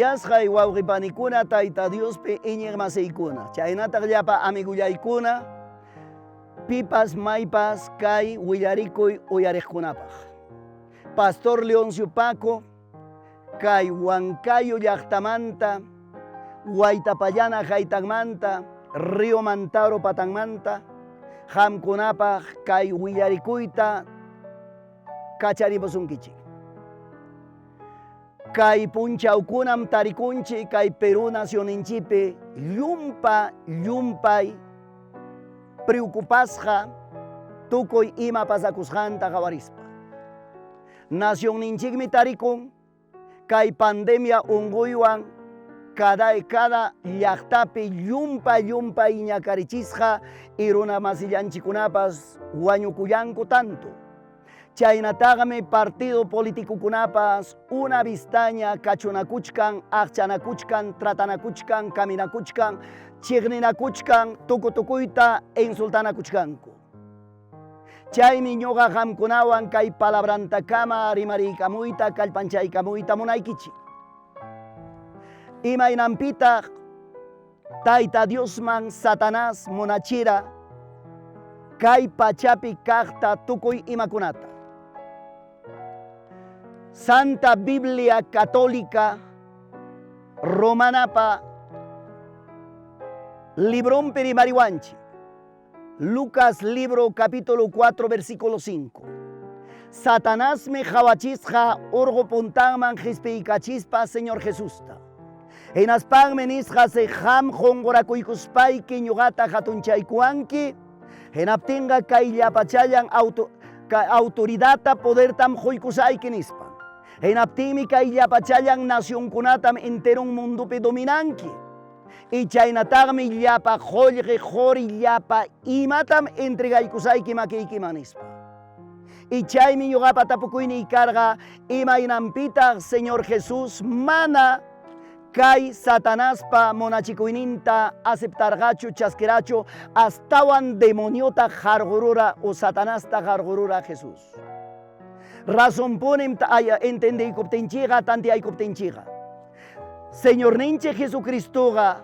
Uyasqa wawqipanikuna Tayta Diospi iñiqmasiykuna. Chaynataq llapa amigullaykuna pipas maypas kay willarikuy uyariqkunapaq. Pastor Leoncio Paco kay Huancayo llaqtamanta, Waytapallana haytaqmanta, Río Mantaro patanmanta, hamkunapaq kay willarikuyta kacharimusunkichik. Kay punchawkunam tarikunchik kay Perú nacioninchipi llumpay preocupasqa tukuy ima pasakusqanta qawarispa. Nacionninchikmi tarikun kay pandemia unquywan cada llaqtapi llumpay ñakarichisqa y runa masillanchikunapas wañukuyanku tanto. Chaynataqmi partido politikukunapas una vistaña kachunakuchkan, aqchanakuchkan, tratanakuchkan, caminakuchkan, chiqninakuchkan, tukutukuyta insultanakuchkanku. Chaymi ñuqa qamkunawan kay palabrantakama rimariykamuyta, kallpanchaykamuyta munaykichik. Imaynampitaq Tayta Diosman Satanás munachira kay pachapi kaqta tukuy imakunata. Santa Biblia Católica Romanapa librón perimariwanchi. Lucas libro capítulo 4 versículo 5. Satanás me jawachisqa urgo puntanman hispikachispa Señor Jesusta. Hinaspan menisqa se ham hongorakuykuspayki ñuqata hatunchaykuanki. Hinaptinqa kay llapachayan autoridadta podertam huykusayki nispa. Hinaptinmi kay llapachayan nacionkunatam enterun mundupi dominanki. Y chaynataqmi llapa qollqi qori llapa imatam entregaykusayki makiykiman nispa. Y chaymi ñuqapa tapukuyniy karqa imaynampitaq Señor Jesús mana kay Satanáspa monachikuyninta aceptarqachu chaskirachu astawan demoniota qarqurura o Satanasta qarqurura Jesús. Razonpunim entendiykuptinchikqa tantiaykuptinchikqa. Señorninchik Jesucristoqa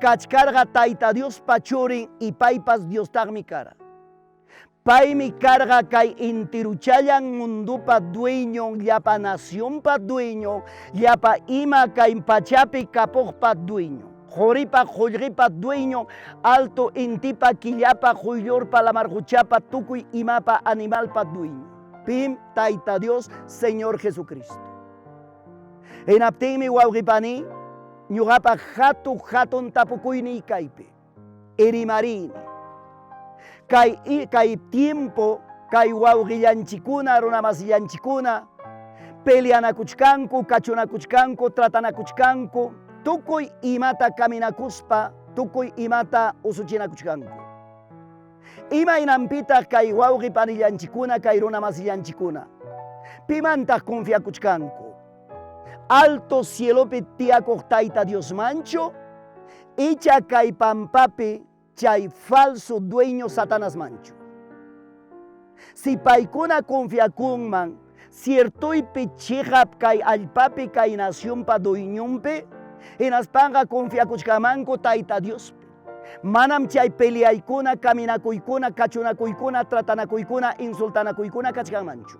kachkarqa Tayta Diospa churin y paypas Diostaqmi kara. Paymi karqa kay intiruchallan mundupa dueño, llapa nacionpa dueño, llapa ima kay pachapi kapuqpa dueño. Joripa qollqipa dueño, alto intipa killapa quyllurpa lamarquchapa tukuy imapa animalpa dueño. Pim Tayta Dios Señor Jesucristo. Hinaptinmi wawqipani ñuqapa hatun tapukuyniy kaypi erimarini. Kay tiempo kay wawqillanchikuna runamasillanchikuna peleanakuchkanku, kachunakuchkanku, tratanakuchkanku, tukuy imata caminakuspa, tukuy imata usuchinakuchkanku. Imaynampitaq kay wawqipanillanchikuna, kay runamasillanchikuna pimantaq confiakuchkanku. Alto cielopi tiyakuq Tayta Dios mancho, icha kay pampapi chay falso dueño Satanás mancho. Si paykuna confiakunman, ciertoypi chihap kay allpapi kay nacionpa dueñumpi, hinaspanqa confiakuchkamanku Tayta Diospi. Manam chay peleaykuna, caminakuykuna, kachunakuykuna, tratanakuykuna, insultanakuykuna kachkanmanchu.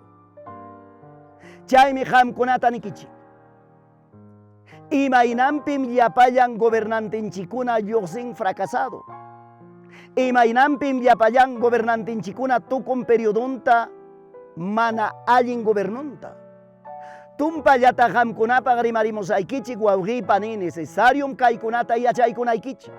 Chaymi qamkunata nikichik. Imaynampim llapayan gobernantinchikuna lluqsin fracasado. Imaynampim llapayan gobernantinchikuna tukun periodonta mana allin gobernunta. Tumpallata qamkunapaq rimarimusaykichik wawqipa ni necesarium kaykunata yachaykunaykichik.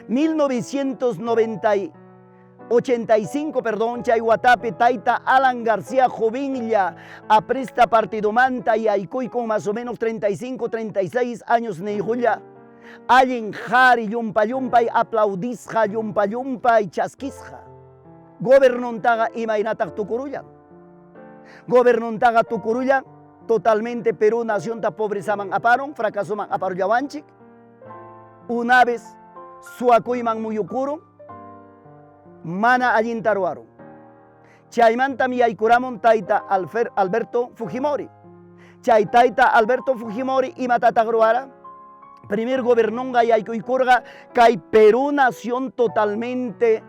1985, chay watapi Tayta Alan García Jovinilla apresta partido manta y aykuy con más o menos 35, 36 años neyhulla. Allin jari yumpay aplaudisja yumpay chaskisja. Gobernontaga imaynataq tukurullan. Gobernontaga tukurullan totalmente Perú nación ta pobrezaman aparon, fracasoman aparullawanchik. Una vez suakuyman muyukurun, mana allintaruaron. Chaymanta mi yaykuramun Tayta Alberto Fujimori. Chay taita Alberto Fujimori imatatagroara. Primer gobernonga yaykuykurqa kay Perú nación totalmente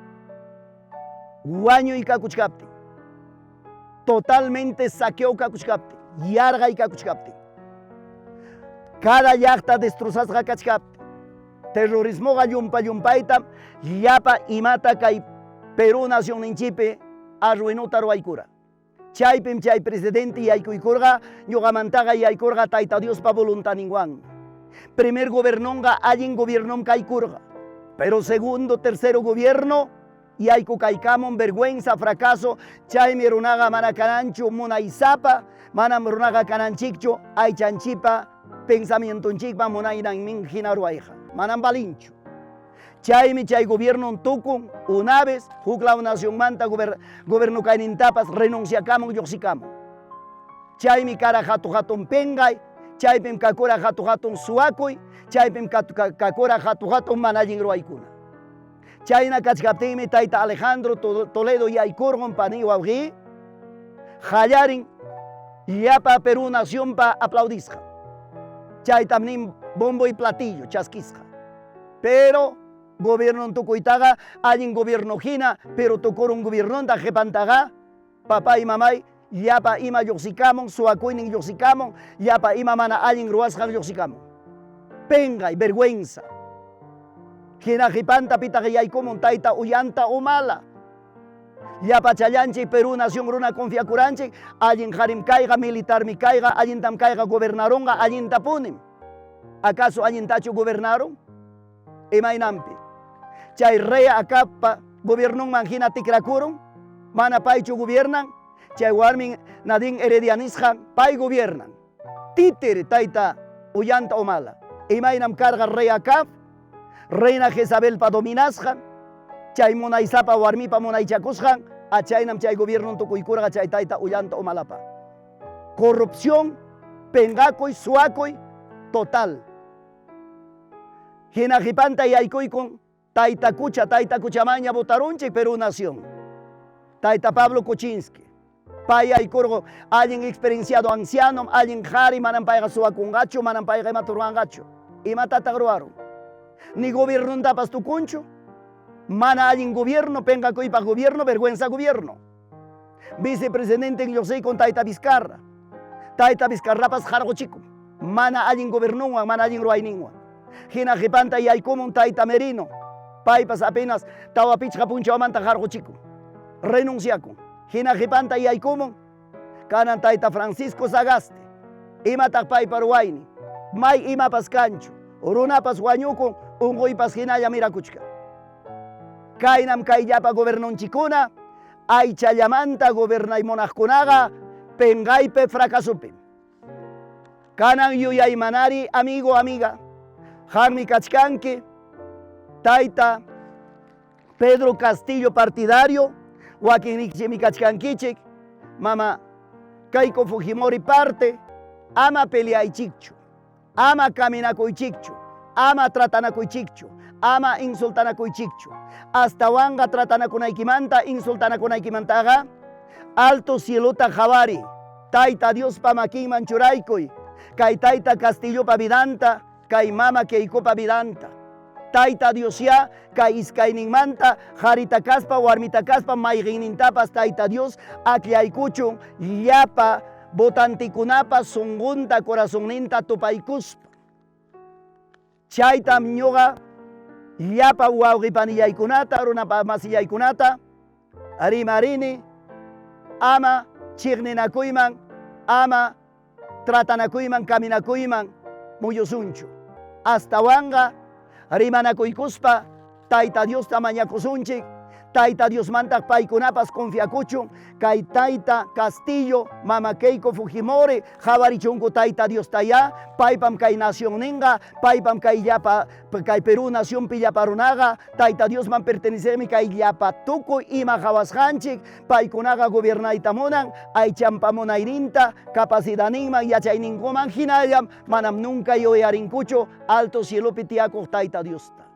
wañuy kakuchkaptin. Totalmente saqueo kakuchkaptin. Yargay kakuchkaptin. Cada llaqta destrozasqa kachkaptin. Terrorismoga yumpayta llapa imata kay Perú nación ninchipi arruinuta ruaykura. Chaypim chay presidente yaykuykurqa ñuqamantaqa yaykurqa tayta Diospa voluntad ninguan. Primer gobernonga allin gobiernom kaykurqa. Pero segundo, tercero gobierno yayku kaykamon vergüenza, fracaso. Chaymi runaqa mana kananchu munaysapa, manam runaqa kananchikchu aychanchipa pensamientonchikpa munaynan hina ruayqa. Manam balinchu. Chaymi chay gobierno tukun una vez huklaw nación manta gobierno kaynintapas renunciakamon lluqsikamun. Chaymi kara hatun pengay, chaypim kakura hatun suakuy, chaypim kakura hatun manallin ruaykuna. Chayna kachkaptinmi tayta Alejandro Toledo yaykurqon pani wawqi hallarin llapa Perú nación pa aplaudisqa. Chaytam nin bombo y platillo chasquisqa. Pero gobierno tukuytaqa allin gobierno hina, pero tukurun gobierno da jepantaqa papá y mamay llapa ima lluqsikamun, suakuynin lluqsikamun, llapa ima mana allin ruasqa lluqsikamun. Pengay, vergüenza. Hina jipanta pitaqa yaykumun tayta uyanta umala. Llapa challanchik Perú nación runa confiakuranchik, allin harim kayqa, militar mi kayqa, allintam kayqa gobernaronqa, allinta punim. ¿Acaso allintachu gobernaron? Imaynampi. Chay rey akapa gobiernon manjina tikrakurun, mana paychu gobiernan, chay warmin nadin heredianisjan, pay gobiernan. Títere tayta uyanta umala. Imaynam karga rey akap, reina Jezabel pa dominasjan, chay munaysapa warmipa munaychakusjan, a chaynam chay gobierno tukuykurqa chay tayta uyanta umalapa. Corrupción, pengakoy, suakoy, total. Hina jipanta yaykuykun tayta kuchamaña votarunchik Perú nación. Tayta Pablo Kuczynski. Pay yaykurqo allin experienciado anciano, allin jari manan payqa suakungachu, manan payqa imaturwangachu. Imatata gruaron. Ni gobierno tapas tukunchu, mana allin gobierno, pengakoypa gobierno, vergüenza gobierno. Vicepresidente en Yosei con tayta Vizcarra. Tayta Vizcarrapas jargo chico. Mana allin gobierno, mana allin ruayninwa. Hina jipanta yaykumun tayta Merino. Paypas apenas tawapichqa punchawmanta jargo chico. Renunciaku. Hina jipanta yaykumun kanan tayta Francisco Sagaste. Imataq paypa ruwayni. May imapas kanchu. Runapas wañukun unquypas hinalla mirakuchka. Kaynam kayllapa gobernonchikuna aychallamanta gobernaymunaqkunaqa pengaype fracasupi. Kanan yuyaymanari amigo amiga. Hanmi kachkanki tayta Pedro Castillo partidario, wakinnikchimi kachkankichik, mama Keiko Fujimori parte, ama peleaychikchu, ama caminakuychikchu, ama tratanakuychikchu, ama insultanakuychikchu. Hasta wanga tratanakunaykimanta, insultanakunaykimantaqa, alto cielota jabari, tayta Dios pa makinman churaykuy, kay tayta Castillo pa vidanta, kay mama Keikopa vidanta. Tayta Dios ya, kay iskayninmanta, jarita kaspa, warmita kaspa, mayqinnintapas tayta Dios, aklaykuchun, llapa, botantikunapa, sungunta, corazonninta, tupaykuspa. Chaytam ñuqa, llapa wawqipanillaykunata, runapa masiyaykunata, arimarini, ama chiqninakuyman, ama tratanakuyman, caminakuyman, muyusunchu. Hasta wanga, rimanakuykuspa, tayta Dios tamañakusunchik, tayta Dios mantak paykunapas confiakuchun, kay tayta Castillo, mama Keiko Fujimori, jabarichunku tayta Dios taya, paypam kay nación ninga, paypam kay llapa, kay Perú nación pillaparunaga, tayta Dios man pertenecemi kay llapa tukuy ima jawasjanchik, paykunaga gobernaytamunan, ay champamunayninta, capacidad ninman, yachayninkuman hinallam, manam nunca yoyarinkucho, alto cielo pitiakuj tayta Diosta.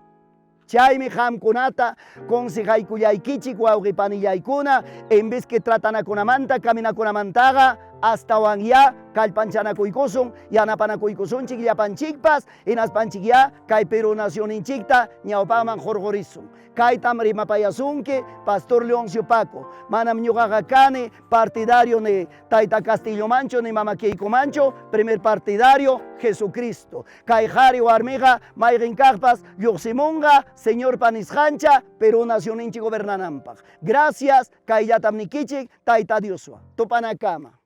Chaymi hamkunata consejaykullaykichik wawqipanillaykuna en vez que tratanakunamanta caminakunamantaqa hasta ya kalpanchanakuikusun, yanapanakuikusunchik llapanchikpas, hinaspanchik ya kay Perú nación inchikta ñawpaman jorgorisun. Kaytam rimapayasunki Pastor Leoncio Paco. Manam ñuqaqa kani partidario ni Tayta Castillo Mancho ni Mama Keiko Mancho, primer partidario Jesucristo. Kay qhari warmiqa mayqin kaqpas lluqsimunqa Señor panisqancha Perú nación inchi gobernananpaq. Gracias kayllatam nikichik Tayta Dioswan. Tupanakama.